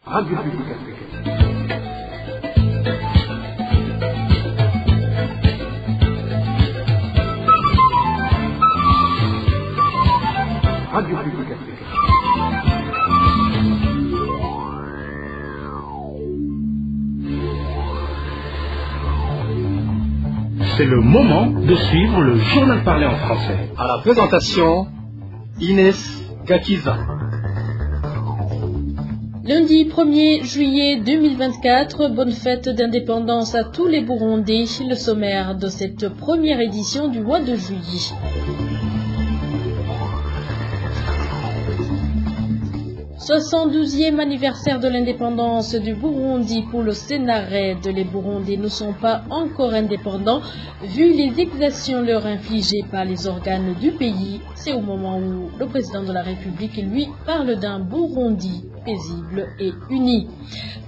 Radio Publique Africaine. Radio Publique Africaine. C'est le moment de suivre le journal parlé en français. À la présentation, Inès Gakiza. Lundi 1er juillet 2024, bonne fête d'indépendance à tous les Burundais, le sommaire de cette première édition du mois de juillet. 72e anniversaire de l'indépendance du Burundi pour le Sénarède. Les Burundais ne sont pas encore indépendants vu les exactions leur infligées par les organes du pays. C'est au moment où le président de la République, lui, parle d'un Burundi paisible et uni.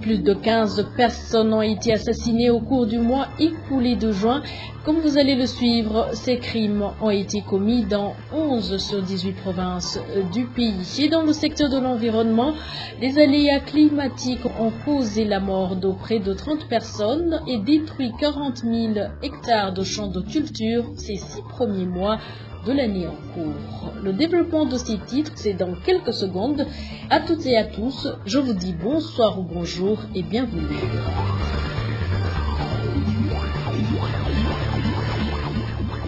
Plus de 15 personnes ont été assassinées au cours du mois écoulé de juin. Comme vous allez le suivre, ces crimes ont été commis dans 11 sur 18 provinces du pays. Et dans le secteur de l'environnement, les aléas climatiques ont causé la mort de près de 30 personnes et détruit 40 000 hectares de champs de culture ces 6 premiers mois de l'année en cours. Le développement de ces titres, c'est dans quelques secondes. À toutes et à tous, je vous dis bonsoir ou bonjour et bienvenue.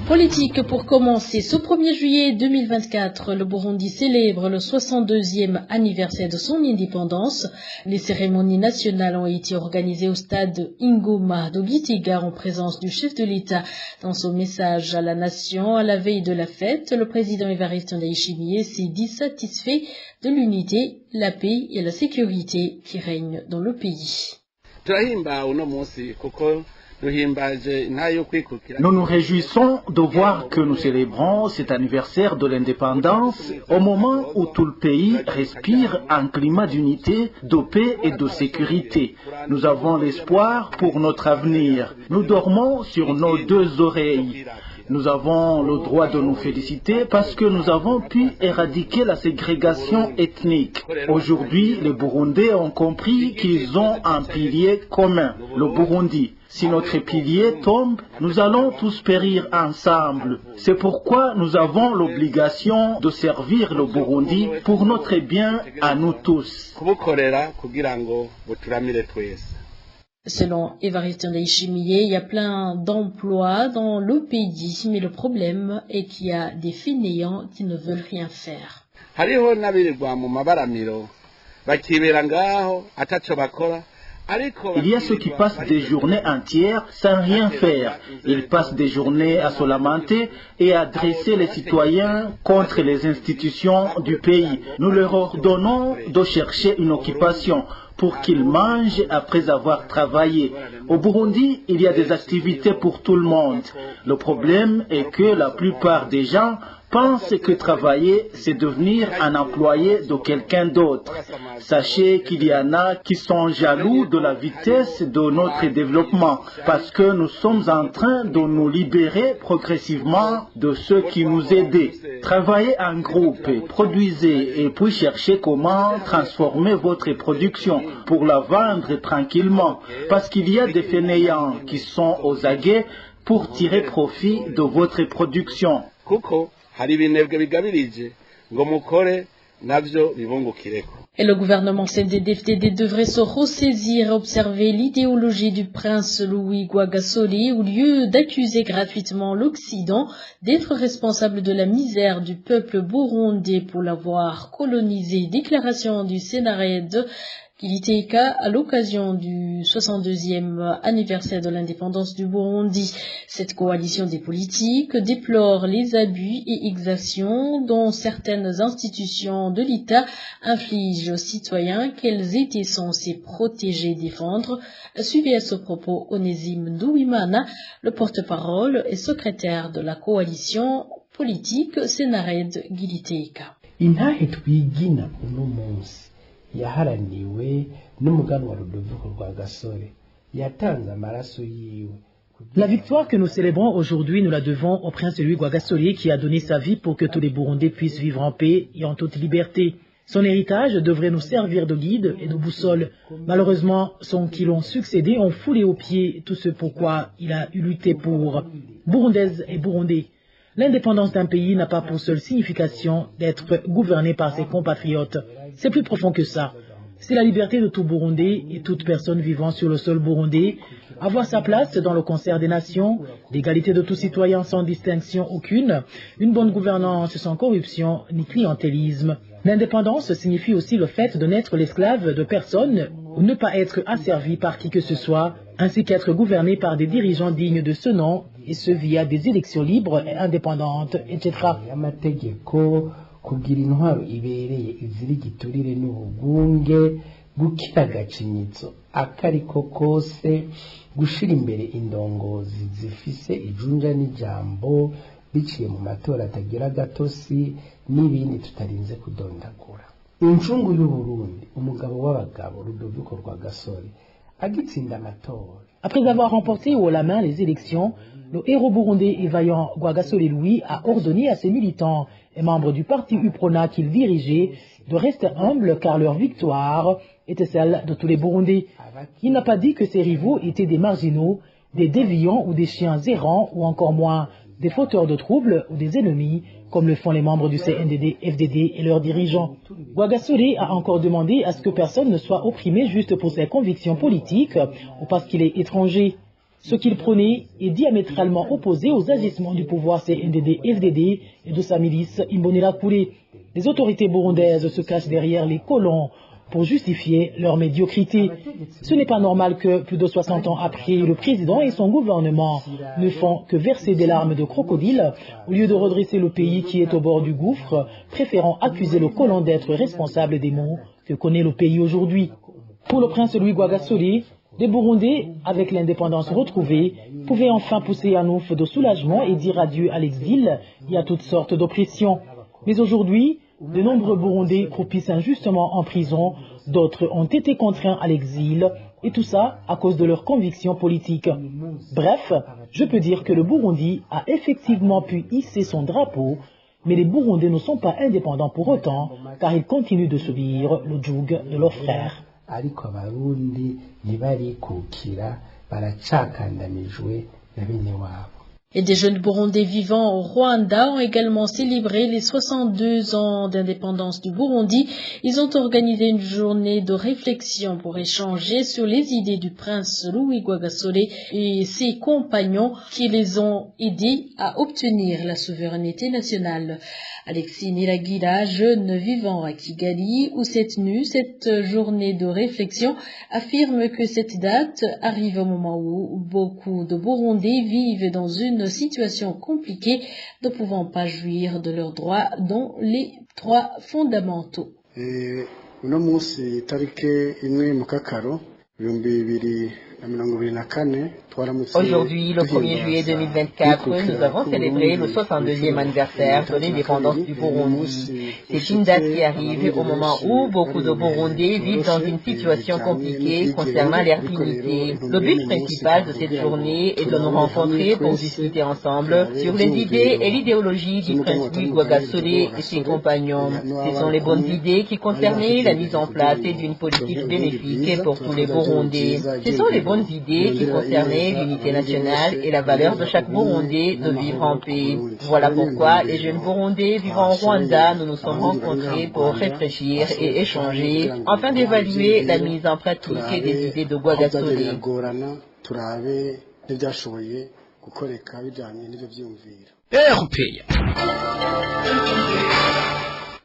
Politique pour commencer. Ce 1er juillet 2024, le Burundi célèbre le 62e anniversaire de son indépendance. Les cérémonies nationales ont été organisées au stade Ingoma de Gitega en présence du chef de l'État. Dans son message à la nation, à la veille de la fête, le président Evariste Ndayishimiye s'est dit satisfait de l'unité, la paix et la sécurité qui règnent dans le pays. Nous nous réjouissons de voir que nous célébrons cet anniversaire de l'indépendance au moment où tout le pays respire un climat d'unité, de paix et de sécurité. Nous avons l'espoir pour notre avenir. Nous dormons sur nos deux oreilles. Nous avons le droit de nous féliciter parce que nous avons pu éradiquer la ségrégation ethnique. Aujourd'hui, les Burundais ont compris qu'ils ont un pilier commun, le Burundi. Si notre pilier tombe, nous allons tous périr ensemble. C'est pourquoi nous avons l'obligation de servir le Burundi pour notre bien à nous tous. Selon Evariste Ndayishimiye, il y a plein d'emplois dans le pays, mais le problème est qu'il y a des fainéants qui ne veulent rien faire. Il y a ceux qui passent des journées entières sans rien faire. Ils passent des journées à se lamenter et à dresser les citoyens contre les institutions du pays. Nous leur ordonnons de chercher une occupation pour qu'ils mangent après avoir travaillé. Au Burundi, il y a des activités pour tout le monde. Le problème est que la plupart des gens pensent que travailler, c'est devenir un employé de quelqu'un d'autre. Sachez qu'il y en a qui sont jaloux de la vitesse de notre développement parce que nous sommes en train de nous libérer progressivement de ceux qui nous aidaient. Travaillez en groupe, produisez et puis cherchez comment transformer votre production pour la vendre tranquillement parce qu'il y a des fainéants qui sont aux aguets pour tirer profit de votre production. Et le gouvernement CNDD-FDD devrait se ressaisir et observer l'idéologie du prince Louis Rwagasore au lieu d'accuser gratuitement l'Occident d'être responsable de la misère du peuple burundais pour l'avoir colonisé. Déclaration du Sénarède Gitega à l'occasion du 62e anniversaire de l'indépendance du Burundi. Cette coalition des politiques déplore les abus et exactions dont certaines institutions de l'État infligent aux citoyens qu'elles étaient censées protéger et défendre. Suivez à ce propos Onésime Nduwimana, le porte-parole et secrétaire de la coalition politique Sénarède Gitega. yaharaniwe n'umuganwa Rudoviko Rwagasore yatanze amaraso yiwe. La victoire que nous célébrons aujourd'hui, nous la devons au prince Louis Rwagasore qui a donné sa vie pour que tous les Burundais puissent vivre en paix et en toute liberté. Son héritage devrait nous servir de guide et de boussole. Malheureusement, ceux qui l'ont succédé ont foulé aux pieds tout ce pourquoi il a lutté pour. Burundaises et Burundais. L'indépendance d'un pays n'a pas pour seule signification d'être gouverné par ses compatriotes. C'est plus profond que ça. C'est la liberté de tout Burundais et toute personne vivant sur le sol burundais, avoir sa place dans le concert des nations, l'égalité de tout citoyen sans distinction aucune, une bonne gouvernance sans corruption ni clientélisme. L'indépendance signifie aussi le fait de n'être l'esclave de personne ou ne pas être asservi par qui que ce soit, ainsi qu'être gouverné par des dirigeants dignes de ce nom, et ce via des élections libres et indépendantes, etc. kugira intwaro ibereye izira igiturire n'ubugunge gukira agacinyitso akariko kose gushira imbere indongozi zifise ijunja n'ijambo biciye mu matora atagira gatosi n'ibindi tutarinze kudondagura. Incungu y'Uburundi umugabo w'abagabo Rudoviko Rwagasore agitsinda amatora. Après avoir remporté haut la main les élections, le héros burundais et vaillant Rwagasore Louis a ordonné à ses militants et membres du parti UPRONA qu'il dirigeait de rester humbles car leur victoire était celle de tous les Burundais. Il n'a pas dit que ses rivaux étaient des marginaux, des déviants ou des chiens errants ou encore moins des fauteurs de troubles ou des ennemis comme le font les membres du CNDD-FDD et leurs dirigeants. Rwagasore a encore demandé à ce que personne ne soit opprimé juste pour ses convictions politiques ou parce qu'il est étranger. Ce qu'il prônait est diamétralement opposé aux agissements du pouvoir CNDD-FDD et de sa milice Imbonerakure. Les autorités burundaises se cachent derrière les colons pour justifier leur médiocrité. Ce n'est pas normal que, plus de 60 ans après, le président et son gouvernement ne font que verser des larmes de crocodile au lieu de redresser le pays qui est au bord du gouffre, préférant accuser le colon d'être responsable des maux que connaît le pays aujourd'hui. Pour le prince Louis Rwagasore, les Burundais, avec l'indépendance retrouvée, pouvaient enfin pousser un ouf de soulagement et dire adieu à l'exil et à toutes sortes d'oppressions. Mais aujourd'hui, de nombreux Burundais croupissent injustement en prison, d'autres ont été contraints à l'exil, et tout ça à cause de leurs convictions politiques. Bref, je peux dire que le Burundi a effectivement pu hisser son drapeau, mais les Burundais ne sont pas indépendants pour autant, car ils continuent de subir le joug de leurs frères. Ariko abarundi ntibarikukira baracakandamijwe na bene wabo. Et des jeunes Burundais vivant au Rwanda ont également célébré les 62 ans d'indépendance du Burundi. Ils ont organisé une journée de réflexion pour échanger sur les idées du prince Louis Rwagasore et ses compagnons qui les ont aidés à obtenir la souveraineté nationale. Alexis Niragira, jeune vivant à Kigali, où s'est tenue cette journée de réflexion, affirme que cette date arrive au moment où beaucoup de Burundais vivent dans une situation compliquée, ne pouvant pas jouir de leurs droits, dont les droits fondamentaux. Uno munsi tarike imwe mu kakaro 2024. Aujourd'hui, le 1er juillet 2024, nous avons célébré le 62e anniversaire de l'indépendance du Burundi. C'est une date qui arrive au moment où beaucoup de Burundais vivent dans une situation compliquée concernant leur dignité. Le but principal de cette journée est de nous rencontrer pour discuter ensemble sur les idées et l'idéologie du prince Louis Rwagasore et ses compagnons. Ce sont les bonnes idées qui concernaient la mise en place d'une politique bénéfique pour tous les Burundais. Ce sont les bonnes idées qui concernaient l'unité nationale et la valeur de chaque Burundais de vivre en paix. Voilà pourquoi les jeunes Burundais vivant au Rwanda, nous nous sommes rencontrés pour réfléchir et échanger afin d'évaluer la mise en pratique des idées de Rwagasore.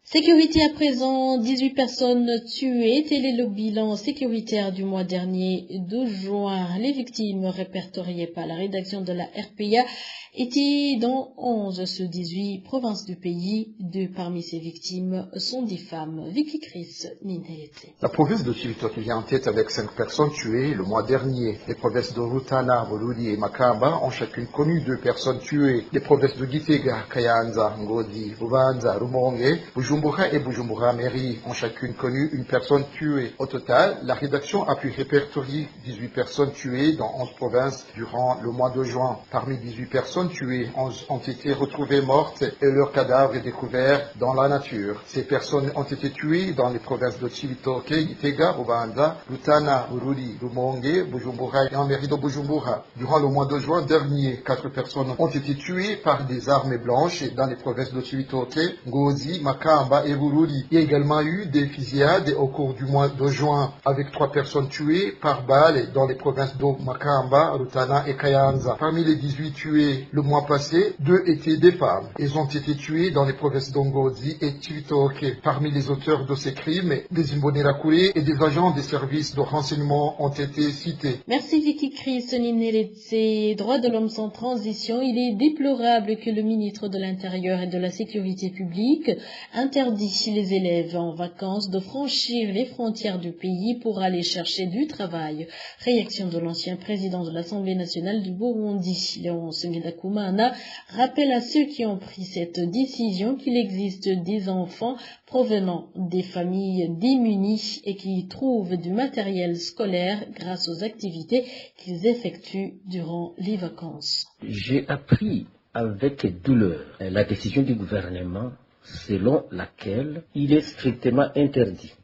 Sécurité à présent, 18 personnes tuées, tel est le bilan sécuritaire du mois dernier de juin. Les victimes répertoriées par la rédaction de la RPA étaient dans 11 sur 18 provinces du pays. Deux parmi ces victimes sont des femmes. Vicky Chris Ninelete. La province de Chibitoke vient en tête avec 5 personnes tuées le mois dernier. Les provinces de Rutana, Boludi et Makamba ont chacune connu 2 personnes tuées. Les provinces de Gitega, Kayanza, Ngodi, Rubanza, Rumonge, Bujumbura Bujumbura et Bujumbura Mairie ont chacune connu une personne tuée. Au total, la rédaction a pu répertorier 18 personnes tuées dans 11 provinces durant le mois de juin. Parmi 18 personnes tuées, 11 ont été retrouvées mortes et leurs cadavres découverts dans la nature. Ces personnes ont été tuées dans les provinces de Cibitoke, Gitega, Bubanza, Rutana, Bururi, Rumonge, Bujumbura et en mairie de Bujumbura. Durant le mois de juin dernier, 4 personnes ont été tuées par des armes blanches dans les provinces de Cibitoke, Ngozi, Makamba et Bururi. Il y a également eu des fusillades au cours du mois de juin avec 3 personnes tuées par balle dans les provinces de Makamba, Rutana et Kayanza. Parmi les 18 tués le mois passé, 2 étaient des femmes. Ils ont été tués dans les provinces d'Ongozi et Cibitoke. Parmi les auteurs de ces crimes, des Imbonerakure et des agents des services de renseignement ont été cités. Merci Vicky Chris, Nineletse. Droits de l'homme sans transition. Il est déplorable que le ministre de l'Intérieur et de la Sécurité publique interdit les élèves en vacances de franchir les frontières du pays pour aller chercher du travail. Réaction de l'ancien président de l'Assemblée nationale du Burundi, Léonce Ngendakumana, rappelle à ceux qui ont pris cette décision qu'il existe des enfants provenant des familles démunies et qui trouvent du matériel scolaire grâce aux activités qu'ils effectuent durant les vacances. J'ai appris avec douleur la décision du gouvernement selon laquelle il est strictement interdit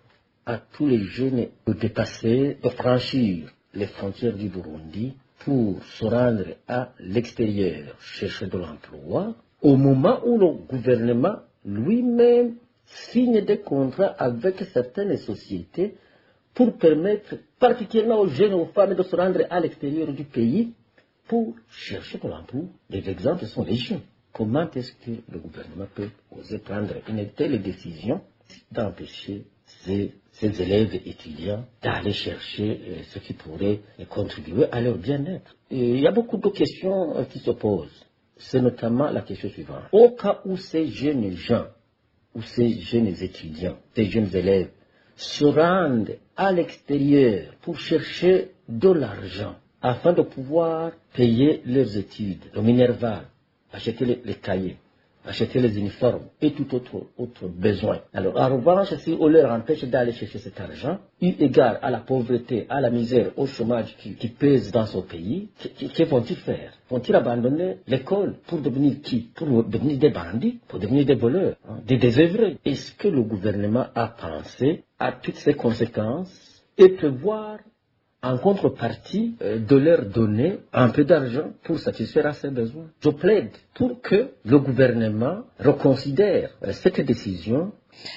à tous les jeunes de dépasser, de franchir les frontières du Burundi pour se rendre à l'extérieur chercher de l'emploi, au moment où le gouvernement lui-même signe des contrats avec certaines sociétés pour permettre particulièrement aux jeunes et aux femmes de se rendre à l'extérieur du pays pour chercher de l'emploi. Les exemples sont légion. Comment est-ce que le gouvernement peut oser prendre une telle décision d'empêcher ces élèves étudiants d'aller chercher ce qui pourrait contribuer à leur bien-être? Il y a beaucoup de questions qui se posent. C'est notamment la question suivante. Au cas où ces jeunes gens, ou ces jeunes étudiants, ces jeunes élèves, se rendent à l'extérieur pour chercher de l'argent afin de pouvoir payer leurs études, le minerval, acheter les cahiers, acheter les uniformes et tout autre besoin. Alors, en revanche, si on leur empêche d'aller chercher cet argent, eu égard à la pauvreté, à la misère, au chômage qui pèse dans ce pays, que vont-ils faire? Vont-ils abandonner l'école pour devenir qui? Pour devenir des bandits, pour devenir des voleurs, des désœuvrés? Est-ce que le gouvernement a pensé à toutes ces conséquences et prévoir en contrepartie de leur donner un peu d'argent pour satisfaire à ses besoins? Je plaide pour que le gouvernement reconsidère cette décision.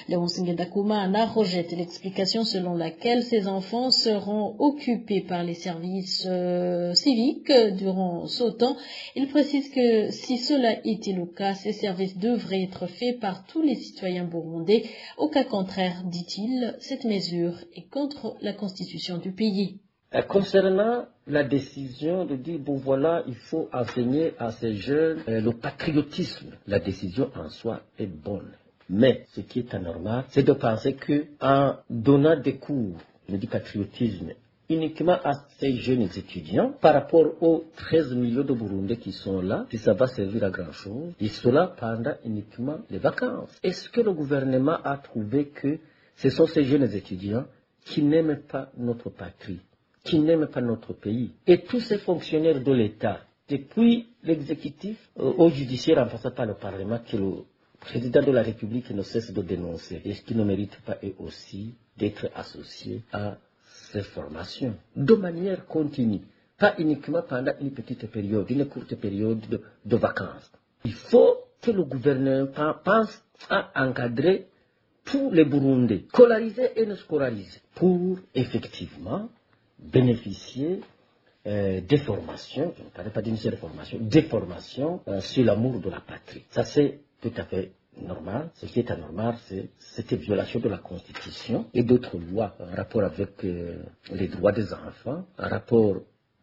Léonce Ngendakumana rejette l'explication selon laquelle ces enfants seront occupés par les services civiques durant ce temps. Il précise que si cela était le cas, ces services devraient être faits par tous les citoyens burundais. Au cas contraire, dit-il, cette mesure est contre la constitution du pays. Concernant la décision de dire, bon voilà, il faut enseigner à ces jeunes le patriotisme, la décision en soi est bonne. Mais ce qui est anormal, c'est de penser qu'en donnant des cours du patriotisme uniquement à ces jeunes étudiants, par rapport aux 13 millions de Burundais qui sont là, si ça va servir à grand chose, ils sont là pendant uniquement les vacances. Est-ce que le gouvernement a trouvé que ce sont ces jeunes étudiants qui n'aiment pas notre patrie, qui n'aiment pas notre pays? Et tous ces fonctionnaires de l'État, depuis l'exécutif au judiciaire en passant par le Parlement, que le président de la République ne cesse de dénoncer, est-ce qu'ils ne méritent pas eux aussi d'être associés à ces formations de manière continue, pas uniquement pendant une petite période, une courte période de vacances? Il faut que le gouvernement pense à encadrer tous les Burundais, scolarisés et non scolarisés, pour effectivement bénéficier des formations, je ne parle pas d'une seule formation, des formations sur l'amour de la patrie. Ça c'est tout à fait normal. Ce qui est anormal, c'est cette violation de la Constitution et d'autres lois en rapport avec les droits des enfants, en rapport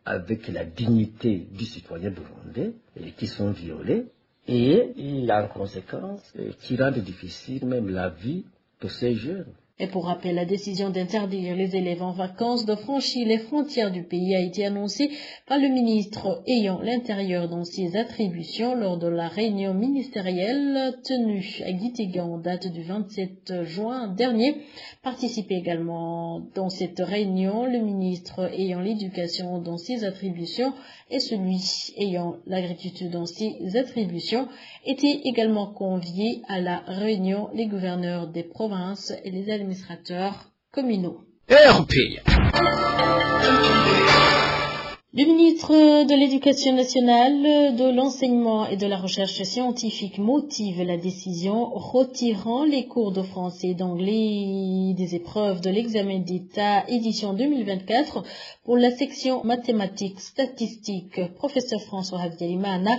avec la dignité du citoyen burundais qui sont violés et en conséquence qui rendent difficile même la vie de ces jeunes. Et pour rappel, la décision d'interdire les élèves en vacances de franchir les frontières du pays a été annoncée par le ministre ayant l'intérieur dans ses attributions lors de la réunion ministérielle tenue à Gitega en date du 27 juin dernier. Participait également dans cette réunion le ministre ayant l'éducation dans ses attributions et celui ayant l'agriculture dans ses attributions. Étaient également conviés à la réunion les gouverneurs des provinces et les administrateurs communaux. Le ministre de l'Éducation nationale, de l'enseignement et de la recherche scientifique motive la décision retirant les cours de français et d'anglais des épreuves de l'examen d'État édition 2024 pour la section mathématiques statistiques. Professeur François Habyarimana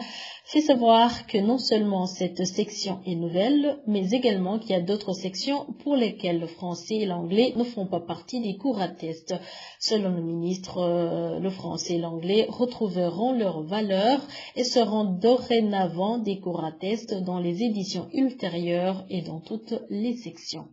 fait savoir que non seulement cette section est nouvelle, mais également qu'il y a d'autres sections pour lesquelles le français et l'anglais ne font pas partie des cours à test. Selon le ministre, le français et l'anglais retrouveront leur valeur et seront dorénavant des cours à test dans les éditions ultérieures et dans toutes les sections.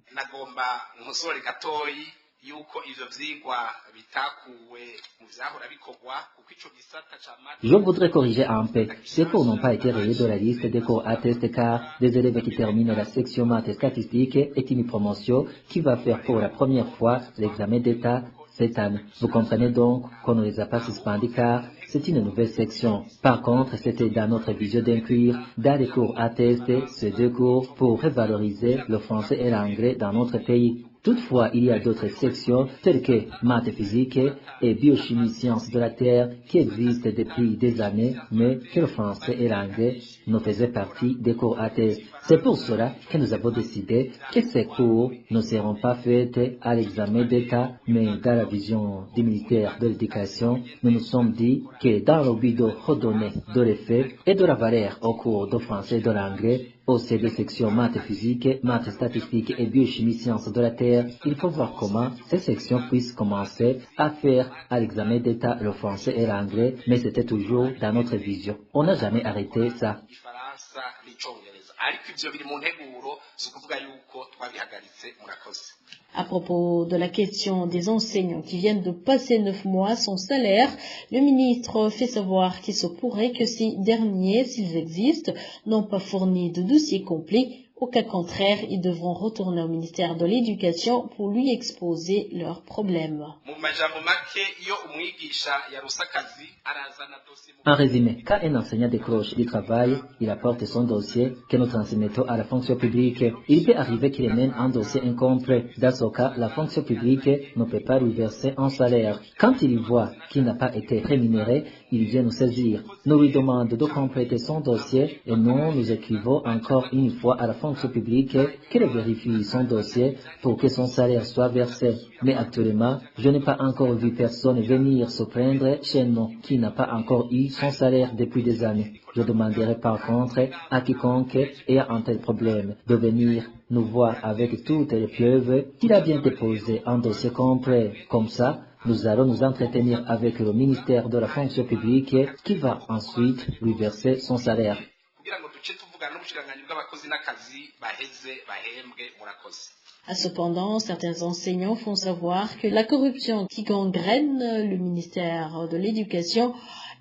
Je voudrais corriger un peu. Ces cours n'ont pas été rayés de la liste des cours à test car des élèves qui terminent la section maths et statistiques est une promotion qui va faire pour la première fois l'examen d'État cette année. Vous comprenez donc qu'on ne les a pas suspendus car c'est une nouvelle section. Par contre, c'était dans notre vision d'inclure dans les cours à test ces deux cours pour revaloriser le français et l'anglais dans notre pays. Toutefois, il y a d'autres sections telles que maths et physique et biochimie sciences de la Terre qui existent depuis des années, mais que le français et l'anglais ne faisaient partie des cours à test. C'est pour cela que nous avons décidé que ces cours ne seront pas faits à l'examen d'État, mais dans la vision du ministère de l'Éducation, nous nous sommes dit que dans le but de redonner de l'effet et de la valeur aux cours de français et de l'anglais, au sein des sections maths et physique, maths statistiques et biochimie sciences de la Terre, il faut voir comment ces sections puissent commencer à faire à l'examen d'État le français et l'anglais, mais c'était toujours dans notre vision. On n'a jamais arrêté ça. À propos de la question des enseignants qui viennent de passer 9 mois sans salaire, le ministre fait savoir qu'il se pourrait que ces derniers, s'ils existent, n'ont pas fourni de dossier complet. Au cas contraire, ils devront retourner au ministère de l'Éducation pour lui exposer leurs problèmes. En résumé, quand un enseignant décroche du travail, il apporte son dossier que nous transmettons à la fonction publique. Il peut arriver qu'il mène un dossier incomplet. Dans ce cas, la fonction publique ne peut pas lui verser un salaire. Quand il voit qu'il n'a pas été rémunéré, il vient nous saisir. Nous lui demandons de compléter son dossier et nous écrivons encore une fois à la fonction publique qu'elle vérifie son dossier pour que son salaire soit versé. Mais actuellement, je n'ai pas encore vu personne venir se plaindre chez nous qui n'a pas encore eu son salaire depuis des années. Je demanderai par contre à quiconque ait un tel problème de venir nous voir avec toutes les preuves qu'il a bien déposé un dossier complet. Comme ça, nous allons nous entretenir avec le ministère de la fonction publique qui va ensuite lui verser son salaire. Cependant, certains enseignants font savoir que la corruption qui gangrène le ministère de l'Éducation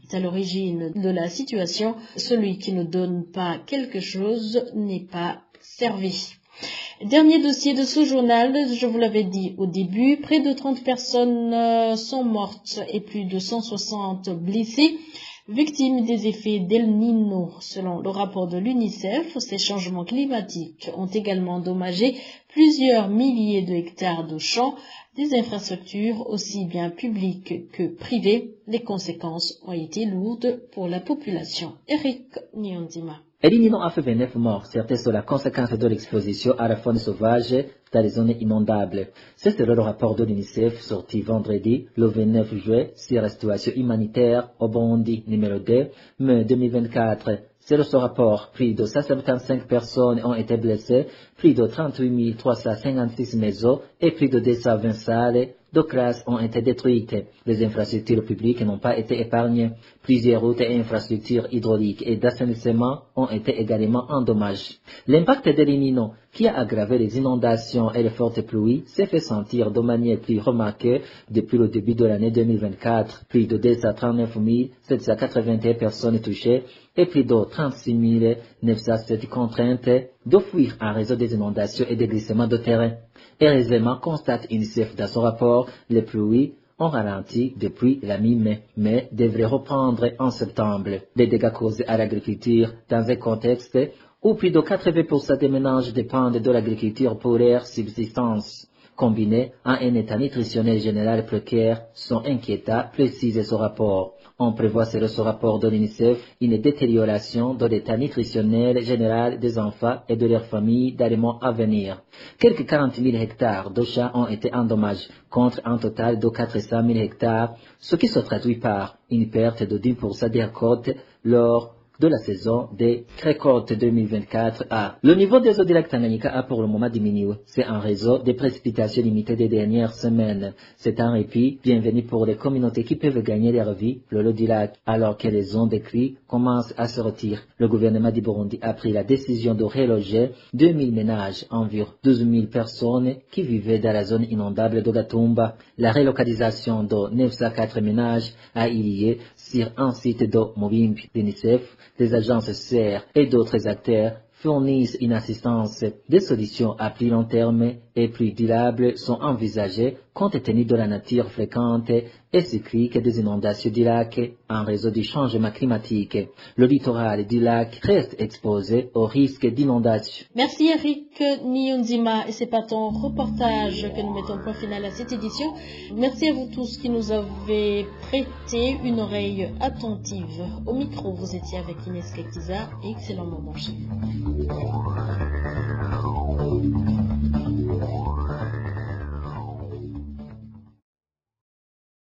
est à l'origine de la situation. Celui qui ne donne pas quelque chose n'est pas servi. Dernier dossier de ce journal, je vous l'avais dit au début, près de 30 personnes sont mortes et plus de 160 blessées, victimes des effets d'El Niño. Selon le rapport de l'UNICEF, ces changements climatiques ont également endommagé plusieurs milliers de hectares de champs, des infrastructures aussi bien publiques que privées. Les conséquences ont été lourdes pour la population. Eric Nyonzima. El Niño a fait 29 morts. Certaines sont la conséquence de l'exposition à la faune sauvage dans les zones inondables. C'est le rapport de l'UNICEF sorti vendredi, le 29 juillet, sur la situation humanitaire au Burundi numéro 2, mai 2024. Selon ce rapport, plus de 175 personnes ont été blessées, plus de 38 356 maisons et plus de 220 salles de classe ont été détruites. Les infrastructures publiques n'ont pas été épargnées. Plusieurs routes et infrastructures hydrauliques et d'assainissement ont été également endommagées. L'impact de l'El Niño, qui a aggravé les inondations et les fortes pluies, s'est fait sentir de manière plus remarquée depuis le début de l'année 2024. Plus de 239 781 personnes touchées et plus de 36 907 contraintes de fuir en raison des inondations et des glissements de terrain. Heureusement, constate UNICEF dans son rapport, les pluies ont ralenti depuis la mi-mai, mais devraient reprendre en septembre. Les dégâts causés à l'agriculture dans un contexte où plus de 80% des ménages dépendent de l'agriculture pour leur subsistance, combinés à un état nutritionnel général précaire, sont inquiétants, précise ce rapport. On prévoit selon ce rapport de l'UNICEF une détérioration de l'état nutritionnel général des enfants et de leurs familles dans les mois à venir. Quelques 40 000 hectares de champs ont été endommagés, contre un total de 400 000 hectares, ce qui se traduit par une perte de 10% des récoltes lors de la saison des récoltes 2024A. Le niveau des eaux du lac Tanganyika a pour le moment diminué. C'est un réseau des précipitations limitées des dernières semaines. C'est un répit bienvenu pour les communautés qui peuvent gagner leur vie le long du lac, alors que les zones de crues commencent à se retirer. Le gouvernement du Burundi a pris la décision de reloger 2000 ménages, environ 12 000 personnes qui vivaient dans la zone inondable de Gatumba. La relocalisation de 904 ménages a eu lieu sur un site de Mobimbi. L'UNICEF, les agences SER et d'autres acteurs fournissent une assistance. Des solutions à plus long terme et plus durables sont envisagées compte tenu de la nature fréquente et cyclique des inondations du lac en raison du changement climatique. Le littoral du lac reste exposé au risque d'inondation. Merci Eric Niyonzima, et c'est par ton reportage que nous mettons point final à cette édition. Merci à vous tous qui nous avez prêté une oreille attentive. Au micro, vous étiez avec Inès Kekiza et excellent moment chez vous.